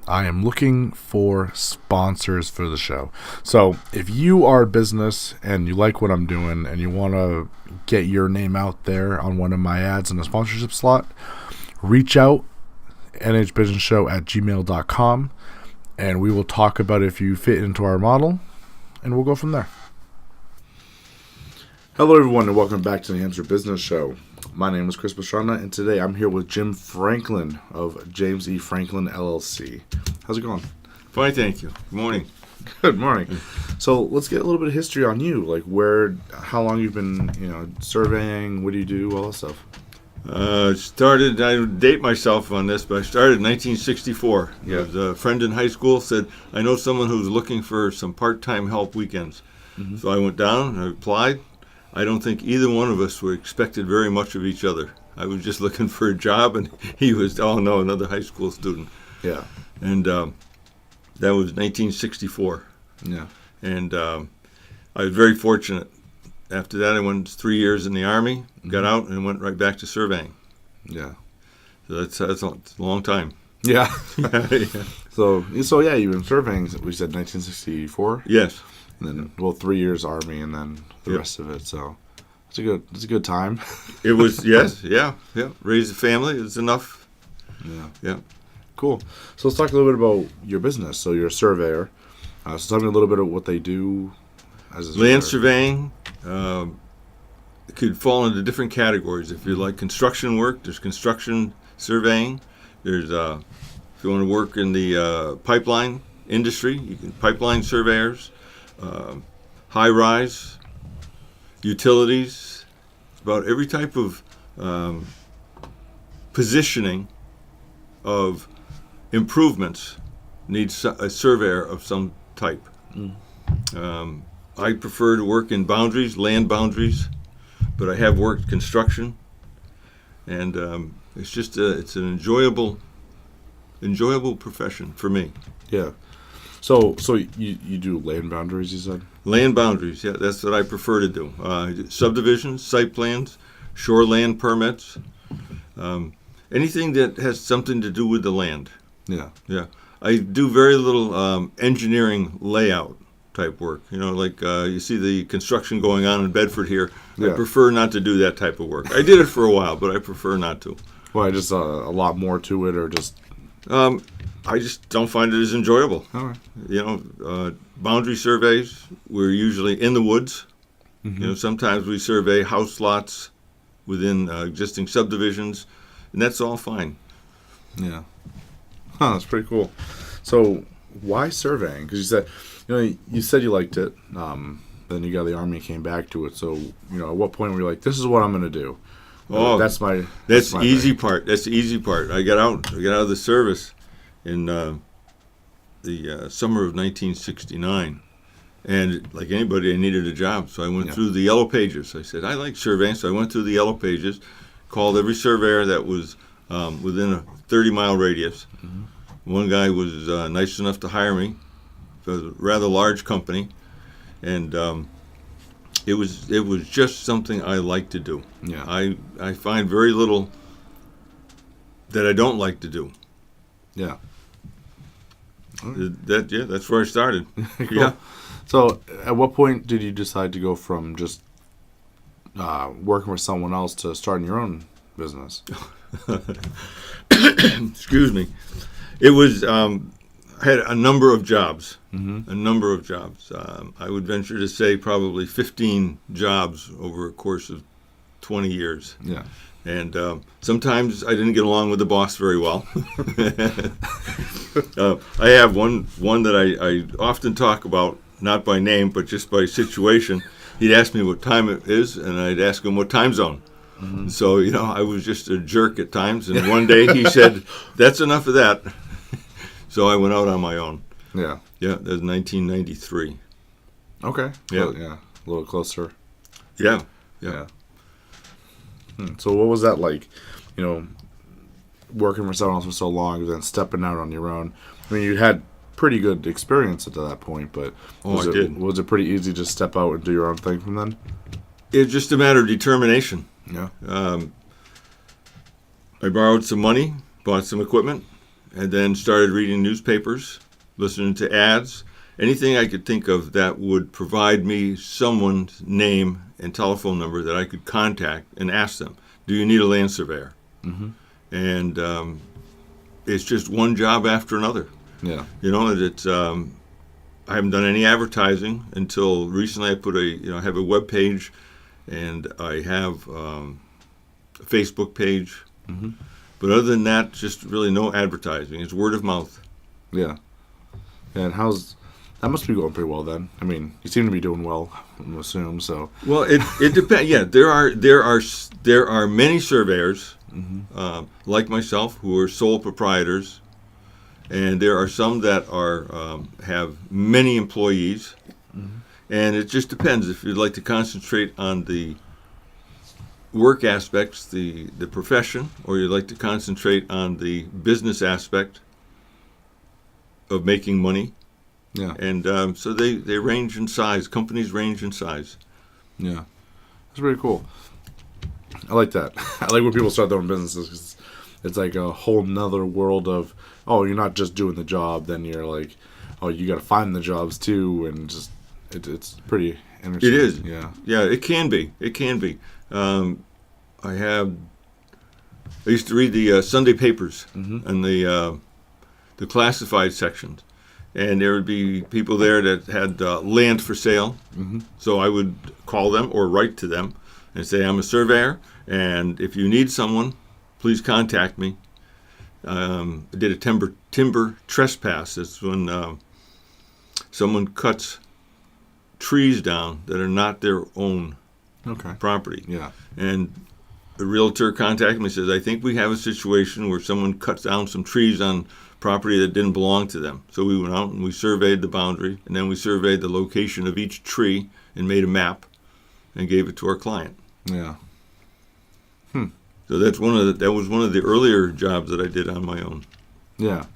I am looking for sponsors for the show. So if you are a business and you like what I'm doing and you want to get your name out there on one of my ads in a sponsorship slot, reach out, nhbusinessshow@gmail.com, and we will talk about if you fit into our model, and we'll go from there. Hello, everyone, and welcome back to the New Hampshire Business Show. My name is Chris Pastrana, and today I'm here with Jim Franklin of James E. Franklin, LLC. How's it going? Fine, thank you. Good morning. Good morning. So let's get a little bit of history on you, like how long you've been, surveying, what do you do, all that stuff. I date myself on this, but I started in 1964. Yeah. A friend in high school said, I know someone who's looking for some part-time help weekends. Mm-hmm. So I went down, I applied. I don't think either one of us were expected very much of each other. I was just looking for a job, and he was, another high school student. Yeah. And that was 1964. Yeah. And I was very fortunate. After that, I went 3 years in the Army, got out, and went right back to surveying. Yeah. So that's a long time. Yeah. Yeah. So you've been surveying, we said 1964? Yes. And then, 3 years Army, and then the rest of it. So it's a good time. It was, yes, yeah. Raise a family is enough. Yeah. Cool. So let's talk a little bit about your business. So you're a surveyor. So tell me a little bit of what they do as a surveyor. Land surveying could fall into different categories. If you like construction work, there's construction surveying. There's if you want to work in the pipeline industry, you can pipeline surveyors. High-rise, utilities, about every type of positioning of improvements needs a surveyor of some type. I prefer to work in boundaries, land boundaries, but I have worked construction, and it's an enjoyable profession for me. Yeah. So you do land boundaries, you said? Land boundaries, yeah, that's what I prefer to do. Subdivisions, site plans, shoreland permits, anything that has something to do with the land. Yeah. Yeah. I do very little engineering layout type work. You see the construction going on in Bedford here. Yeah. I prefer not to do that type of work. I did it for a while, but I prefer not to. Why, just a lot more to it, or just... I just don't find it as enjoyable. All right. Boundary surveys, we're usually in the woods. Mm-hmm. Sometimes we survey house lots within existing subdivisions, and that's all fine. Yeah. That's pretty cool. So why surveying? Because you said you liked it. Then you got the Army, came back to it. So, at what point were you like, this is what I'm going to do? That's the easy part. That's the easy part. I got out of the service in the summer of 1969, and like anybody, I needed a job, so I went through the yellow pages. I said, I like surveying, so I went through the yellow pages, called every surveyor that was within a 30-mile radius. Mm-hmm. One guy was nice enough to hire me for a rather large company, and it was just something I like to do. Yeah. I find very little that I don't like to do. Yeah. That's where I started. Cool. Yeah. So, at what point did you decide to go from just working with someone else to starting your own business? Excuse me. It was I had a number of jobs. Mm-hmm. A number of jobs. I would venture to say probably 15 jobs over a course of 20 years. Yeah. And sometimes I didn't get along with the boss very well. I have one that I often talk about, not by name, but just by situation. He'd ask me what time it is, and I'd ask him what time zone. Mm-hmm. So, I was just a jerk at times. And one day he said, that's enough of that. So I went out on my own. Yeah. Yeah, that was 1993. Okay. Yeah. A little closer. Yeah. So what was that like, working for someone else for so long and then stepping out on your own? I mean, you had pretty good experience at that point, but was it pretty easy to step out and do your own thing from then? It's just a matter of determination. Yeah. I borrowed some money, bought some equipment, and then started reading newspapers, listening to ads, anything I could think of that would provide me someone's name and telephone number that I could contact and ask them, do you need a land surveyor? Mm-hmm. And it's just one job after another. Yeah. You know, it's I haven't done any advertising until recently. I have a web page, and I have a Facebook page. Mm-hmm. But other than that, just really no advertising. It's word of mouth. Yeah. And that must be going pretty well then. I mean, you seem to be doing well, I assume. So. Well, it depends. Yeah, there are many surveyors like myself who are sole proprietors, and there are some that are have many employees, and it just depends. If you'd like to concentrate on the work aspects, the profession, or you'd like to concentrate on the business aspect of making money. Yeah. And so they range in size. Companies range in size. Yeah. That's pretty cool. I like that. I like when people start their own businesses 'cause it's like a whole nother world of, oh, you're not just doing the job. Then you're like, oh, you got to find the jobs too. And just, it's pretty interesting. It is. Yeah. Yeah, it can be. It can be. I used to read the Sunday papers and the classified sections. And there would be people there that had land for sale. Mm-hmm. So I would call them or write to them and say, I'm a surveyor, and if you need someone, please contact me. I did a timber trespass. It's when someone cuts trees down that are not their own property. Yeah. And the realtor contacted me and says, I think we have a situation where someone cuts down some trees on property that didn't belong to them. So we went out and we surveyed the boundary, and then we surveyed the location of each tree and made a map and gave it to our client. Yeah. So that was one of the earlier jobs that I did on my own. Yeah.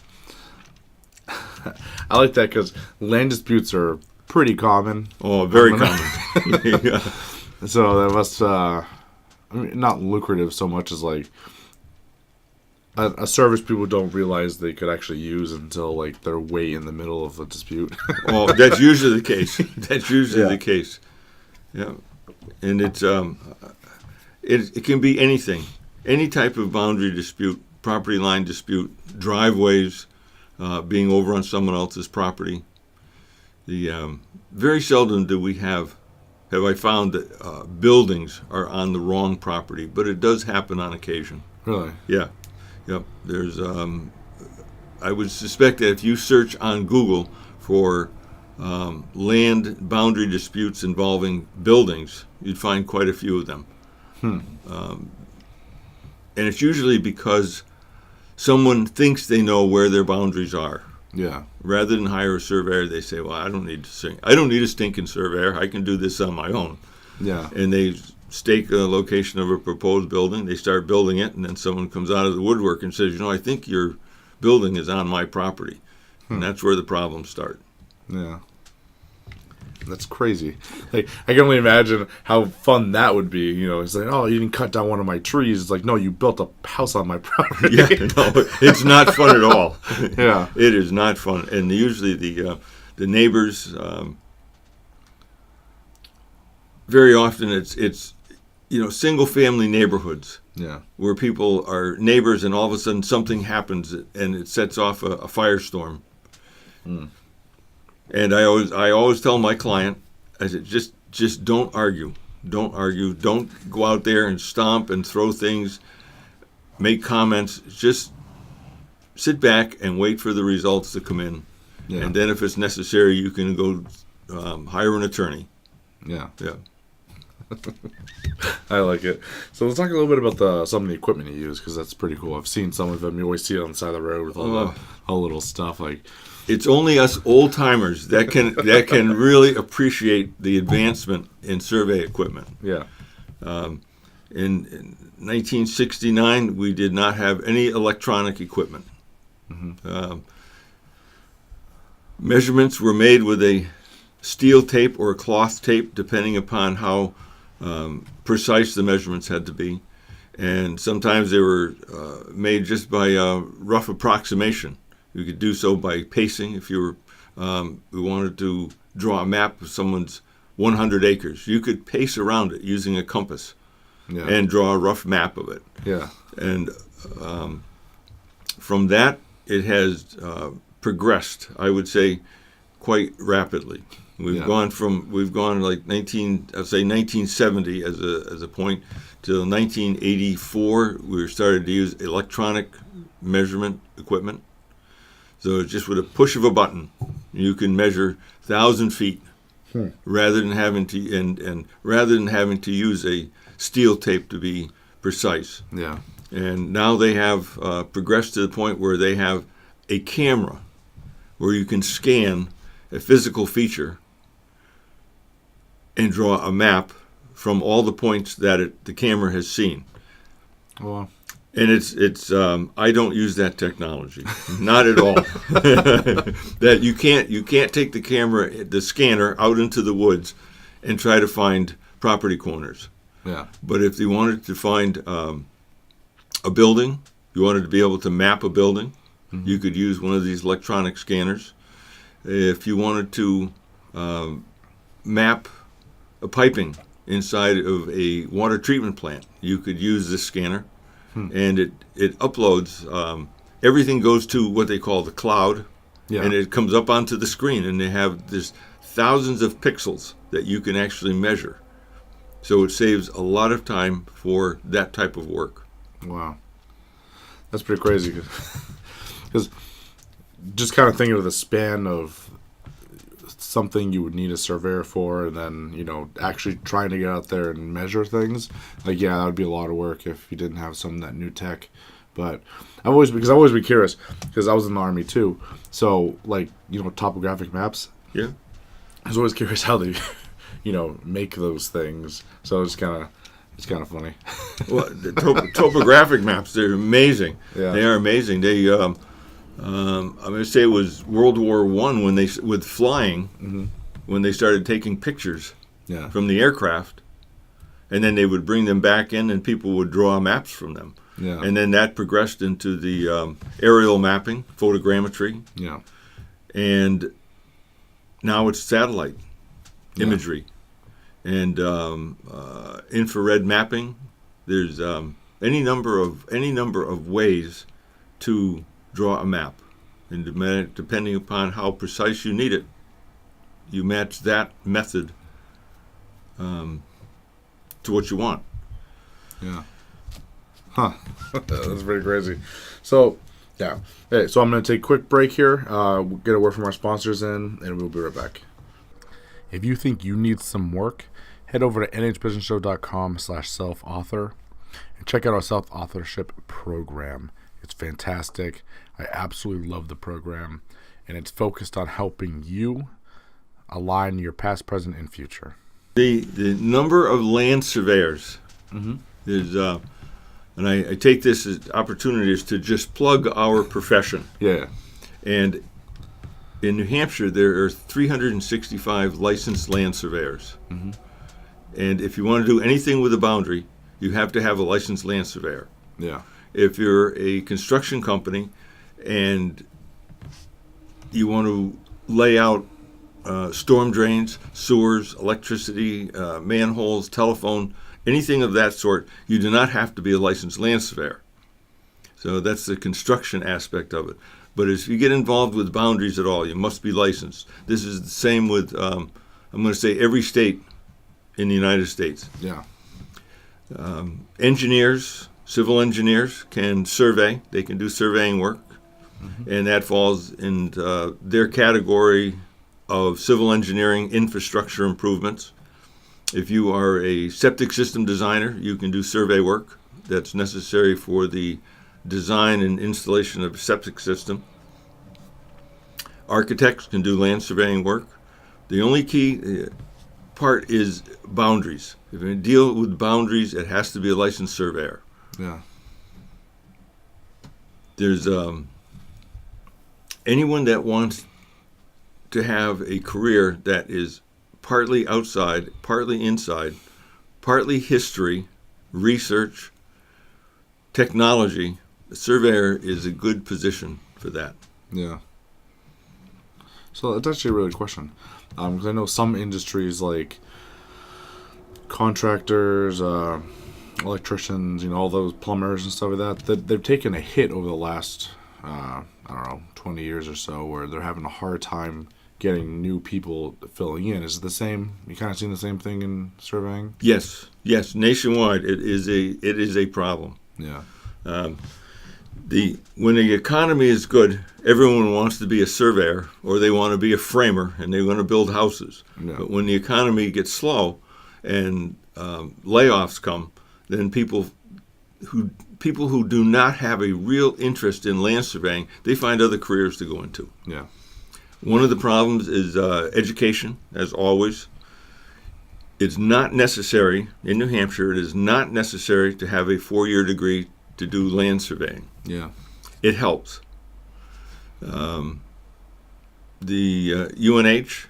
I like that because land disputes are pretty common. Oh, very common. Yeah. So that must, not lucrative so much as like a service people don't realize they could actually use until like they're way in the middle of a dispute. Oh, that's usually the case. That's usually the case. Yeah. And it's it can be anything. Any type of boundary dispute, property line dispute, driveways, being over on someone else's property. Very seldom do we have I found that buildings are on the wrong property, but it does happen on occasion. Really? Yeah. Yep. There's I would suspect that if you search on Google for land boundary disputes involving buildings, you'd find quite a few of them. And it's usually because someone thinks they know where their boundaries are. Yeah. Rather than hire a surveyor, they say, "Well, I don't need a stinking surveyor. I can do this on my own." Yeah. And they stake the location of a proposed building. They start building it, and then someone comes out of the woodwork and says, "I think your building is on my property," and that's where the problems start. Yeah. That's crazy. Like, I can only imagine how fun that would be. It's like, oh, you didn't cut down one of my trees. It's like, no, you built a house on my property. Yeah, no, it's not fun at all. Yeah. It is not fun. And usually the neighbors, very often it's single family neighborhoods. Yeah. Where people are neighbors and all of a sudden something happens and it sets off a firestorm. And I always tell my client, I said, just don't argue. Don't argue. Don't go out there and stomp and throw things, make comments. Just sit back and wait for the results to come in. Yeah. And then if it's necessary, you can go hire an attorney. Yeah. Yeah. I like it. So let's talk a little bit about some of the equipment you use, because that's pretty cool. I've seen some of them. You always see it on the side of the road with all the little stuff. Like, it's only us old timers that can really appreciate the advancement in survey equipment. Yeah. In 1969, we did not have any electronic equipment. Measurements were made with a steel tape or a cloth tape, depending upon how precise the measurements had to be. And sometimes they were made just by rough approximation. You could do so by pacing. If you were, we wanted to draw a map of someone's 100 acres, you could pace around it using a compass and draw a rough map of it. Yeah. And from that, it has progressed, I would say, quite rapidly. We've gone like 1970 as a point till 1984. We started to use electronic measurement equipment. So just with a push of a button, you can measure 1,000 feet rather than having to use a steel tape to be precise. Yeah. And now they have progressed to the point where they have a camera where you can scan a physical feature and draw a map from all the points that the camera has seen. Wow. And it's I don't use that technology, not at all. That you can't take the scanner out into the woods and try to find property corners. Yeah. But if you wanted to find a building, you wanted to be able to map a building, you could use one of these electronic scanners. If you wanted to map a piping inside of a water treatment plant, you could use this scanner. And it uploads, everything goes to what they call the cloud, and it comes up onto the screen, and they have this thousands of pixels that you can actually measure. So it saves a lot of time for that type of work. Wow. That's pretty crazy. Because just kind of thinking of the span of something you would need a surveyor for, and then, actually trying to get out there and measure things. Like, that would be a lot of work if you didn't have some of that new tech. But I've always been curious, because I was in the Army too. So, topographic maps. Yeah. I was always curious how they, make those things. So it's kind of funny. Well, the topographic maps, they're amazing. Yeah. They are amazing. They, I'm going to say it was World War I with flying, when they started taking pictures from the aircraft, and then they would bring them back in, and people would draw maps from them. Yeah. And then that progressed into the aerial mapping, photogrammetry. Yeah. And now it's satellite imagery and infrared mapping. There's any number of ways to draw a map, and depending upon how precise you need it, you match that method to what you want. Yeah. Huh. That's pretty crazy. So, Hey, so I'm going to take a quick break here. We'll get a word from our sponsors in, and we'll be right back. If you think you need some work, head over to nhbusinessshow.com/self-author and check out our self-authorship program. It's fantastic. I absolutely love the program, and it's focused on helping you align your past, present, and future. The number of land surveyors is, and I take this as opportunities to just plug our profession. Yeah. And in New Hampshire, there are 365 licensed land surveyors. And if you want to do anything with a boundary, you have to have a licensed land surveyor. Yeah. If you're a construction company and you want to lay out storm drains, sewers, electricity, manholes, telephone, anything of that sort, you do not have to be a licensed land surveyor. So that's the construction aspect of it. But if you get involved with boundaries at all, you must be licensed. This is the same with, I'm going to say, every state in the United States. Yeah. Engineers, civil engineers can survey. They can do surveying work. And that falls in their category of civil engineering infrastructure improvements. If you are a septic system designer, you can do survey work that's necessary for the design and installation of a septic system. Architects can do land surveying work. The only key part is boundaries. If you deal with boundaries, it has to be a licensed surveyor. Yeah. There's anyone that wants to have a career that is partly outside, partly inside, partly history, research, technology, a surveyor is a good position for that. Yeah. So that's actually a really good question. Because I know some industries like contractors, electricians, all those plumbers and stuff like that, they've taken a hit over the last, I don't know, 20 years or so, where they're having a hard time getting new people filling in. Is it the same? You kind of seen the same thing in surveying? Yes. Nationwide, it is a problem. Yeah. When the economy is good, everyone wants to be a surveyor, or they want to be a framer, and they want to build houses. Yeah. But when the economy gets slow and layoffs come, then people who do not have a real interest in land surveying, they find other careers to go into. Yeah. One of the problems is education, as always. It's not necessary, in New Hampshire, it is not necessary to have a 4-year degree to do land surveying. Yeah. It helps. The UNH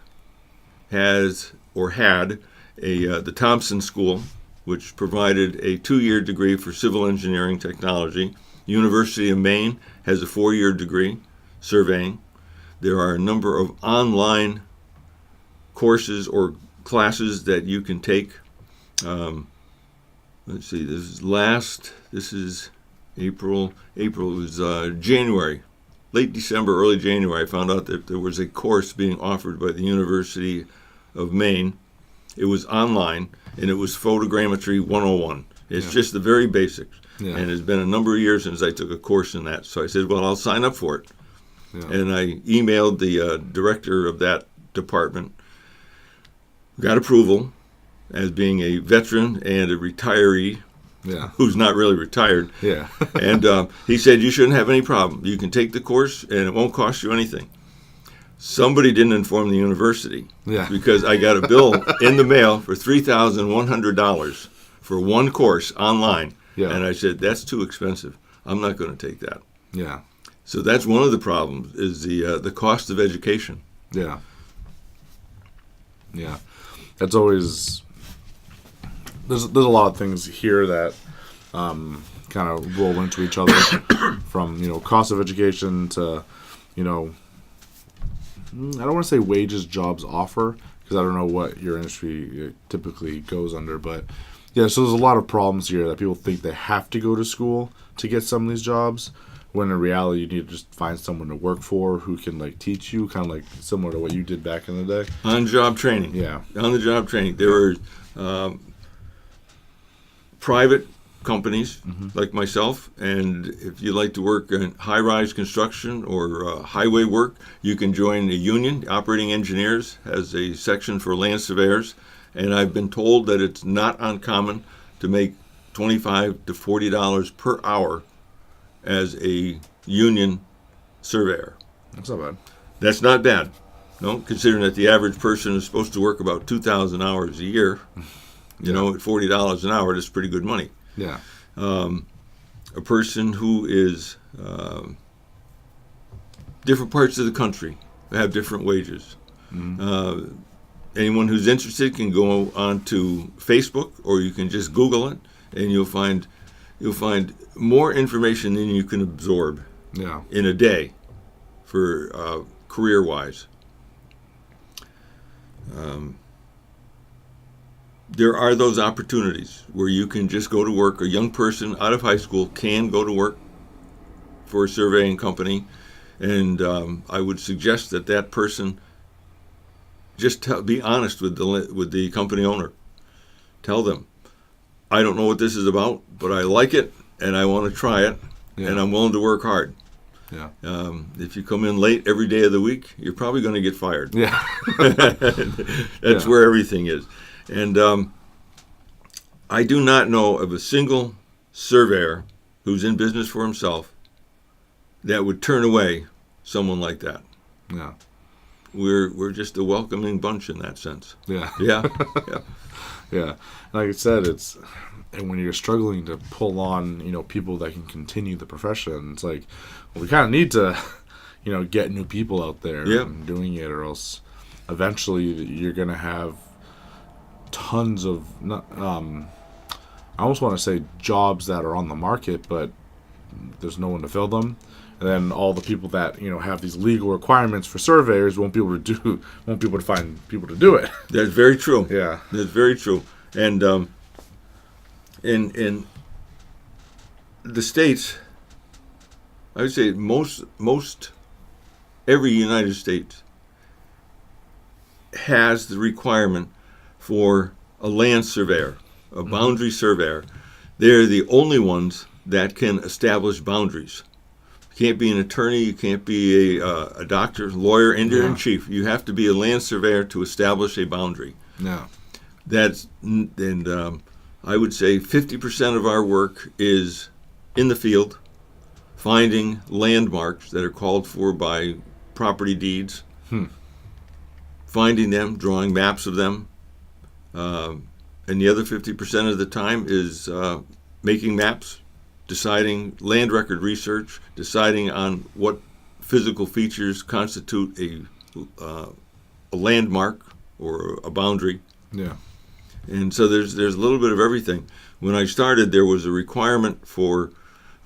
has or had the Thompson School, which provided a 2-year degree for civil engineering technology. University of Maine has a 4-year degree, surveying. There are a number of online courses or classes that you can take. Let's see, this is April. April was January, late December, early January. I found out that there was a course being offered by the University of Maine. It was online, and it was Photogrammetry 101. It's just the very basics. Yeah. And it's been a number of years since I took a course in that. So I said, well, I'll sign up for it. Yeah. And I emailed the director of that department, got approval as being a veteran and a retiree who's not really retired. Yeah. And he said, you shouldn't have any problem. You can take the course, and it won't cost you anything. Somebody didn't inform the university because I got a bill in the mail for $3,100 for one course online. Yeah. And I said, that's too expensive. I'm not going to take that. Yeah. So that's one of the problems, is the cost of education. Yeah. Yeah. That's always... There's a lot of things here that kind of roll into each other, from, cost of education to, I don't want to say wages jobs offer, because I don't know what your industry typically goes under, but yeah, so there's a lot of problems here that people think they have to go to school to get some of these jobs, when in reality you need to just find someone to work for who can teach you, kind of similar to what you did back in the day. On-job training. Yeah. On-the-job training. There were private companies like myself, and if you like to work in high-rise construction or highway work, you can join the union. Operating Engineers has a section for land surveyors, and I've been told that it's not uncommon to make $25 to $40 per hour as a union surveyor. That's not bad. That's not bad, no, considering that the average person is supposed to work about 2,000 hours a year. At $40 an hour, that's pretty good money. Yeah. A person who is different parts of the country have different wages. Anyone who's interested can go on to Facebook, or you can just Google it, and you'll find more information than you can absorb in a day for career-wise. There are those opportunities where you can just go to work. A young person out of high school can go to work for a surveying company, and I would suggest that person just be honest with the company owner. Tell them, I don't know what this is about, but I like it, and I want to try it, and I'm willing to work hard. Yeah. If you come in late every day of the week, you're probably going to get fired. Yeah. That's where everything is. And I do not know of a single surveyor who's in business for himself that would turn away someone like that. Yeah. We're just a welcoming bunch in that sense. Yeah. Yeah. Yeah. Like I said, and when you're struggling to pull on, people that can continue the profession, it's like, well, we kind of need to, get new people out there and doing it, or else eventually you're going to have tons of, I almost want to say jobs that are on the market, but there's no one to fill them, and then all the people that have these legal requirements for surveyors won't be able to find people to do it. That's very true. Yeah, that's very true. And in the states, I would say most every United States has the requirement for a land surveyor, a boundary surveyor. They're the only ones that can establish boundaries. You can't be an attorney, you can't be a doctor, lawyer, Indian-in-chief. You have to be a land surveyor to establish a boundary. yeah, I would say 50% of our work is in the field, finding landmarks that are called for by property deeds, finding them, drawing maps of them, and the other 50% of the time is making maps, deciding land record research, deciding on what physical features constitute a landmark or a boundary. yeah, And so there's a little bit of everything. When I started, there was a requirement for,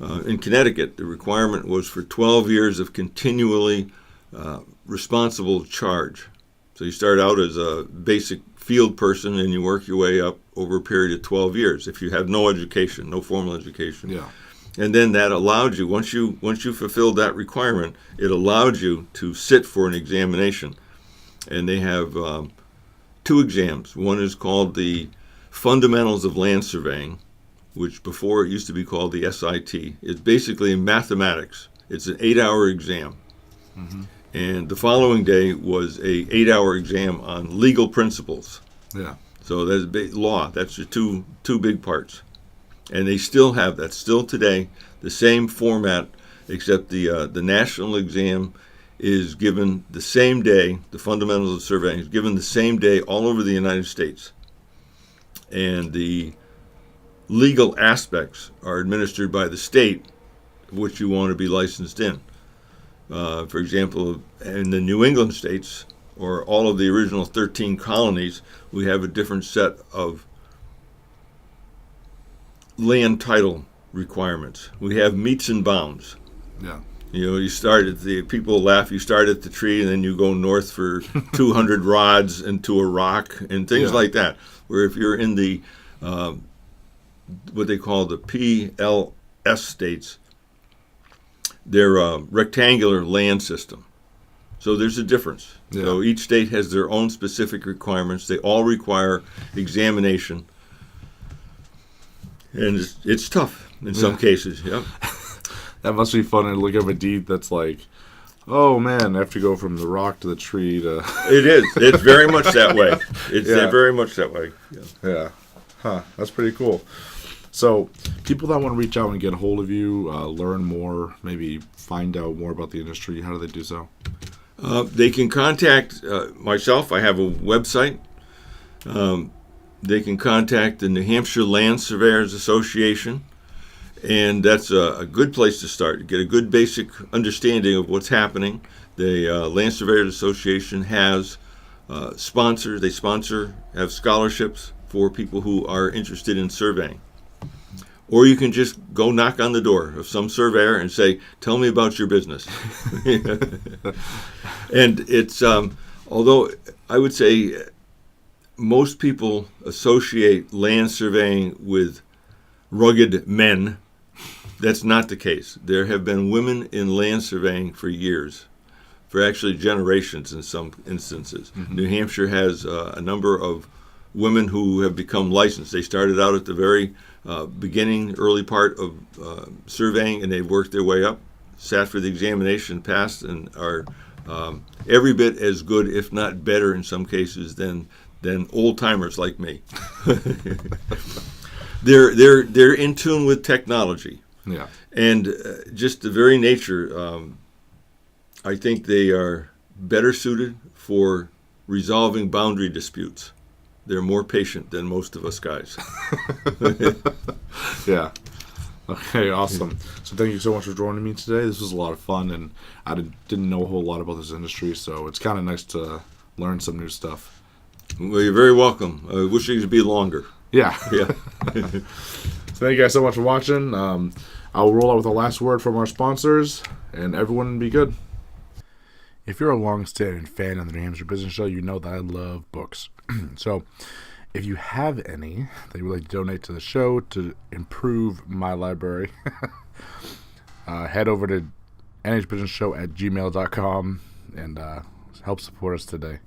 in Connecticut, the requirement was for 12 years of continually responsible charge. So you start out as a basic field person and you work your way up over a period of 12 years if you have no education, no formal education. yeah, And then that allowed you, once you fulfilled that requirement, it allowed you to sit for an examination. And they have 2 exams. One is called the Fundamentals of Land Surveying, which before it used to be called the SIT. It's basically mathematics. It's an 8-hour exam. And the following day was a 8-hour exam on legal principles. yeah, So that's law. That's your two big parts. And they still have that, still today, the same format, except the national exam is given the same day. The fundamentals of surveying is given the same day all over the United States. And the legal aspects are administered by the state which you want to be licensed in. For example, in the New England states, or all of the original 13 colonies, we have a different set of land title requirements. We have meets and bounds. yeah, You start at people laugh, you start at the tree and then you go north for 200 rods into a rock and things like that. Where if you're in the, what they call the PLS states, they're a rectangular land system. So there's a difference. Yeah. So each state has their own specific requirements. They all require examination. And it's tough in some cases. Yep. That must be fun to look up a deed that's like, oh man, I have to go from the rock to the tree to. It is. It's very much that way. It's Yeah. very much that way. Yeah. Yeah, huh? That's pretty cool. So, people that want to reach out and get a hold of you, learn more, maybe find out more about the industry, how do they do so? They can contact myself. I have a website. They can contact the New Hampshire Land Surveyors Association, and that's a good place to start to get a good basic understanding of what's happening. The Land Surveyors Association has sponsors. They have scholarships for people who are interested in surveying. Or you can just go knock on the door of some surveyor and say, tell me about your business. And it's, although I would say most people associate land surveying with rugged men, that's not the case. There have been women in land surveying for years, for actually generations in some instances. New Hampshire has a number of women who have become licensed. They started out at the very beginning, early part of surveying, and they've worked their way up, sat for the examination, passed, and are every bit as good, if not better in some cases, than old-timers like me. They're in tune with technology. Yeah. And just the very nature, I think they are better suited for resolving boundary disputes. They're more patient than most of us guys. Yeah. Okay, awesome. So thank you so much for joining me today. This was a lot of fun, and I didn't know a whole lot about this industry, so it's kind of nice to learn some new stuff. Well, you're very welcome. I wish it could be longer. Yeah. Yeah. thank you guys so much for watching. I'll roll out with the last word from our sponsors, and everyone be good. If you're a long-standing fan of the New Hampshire Business Show, you know that I love books. So if you have any that you would like to donate to the show to improve my library, head over to nhbusinessshow@gmail.com and help support us today.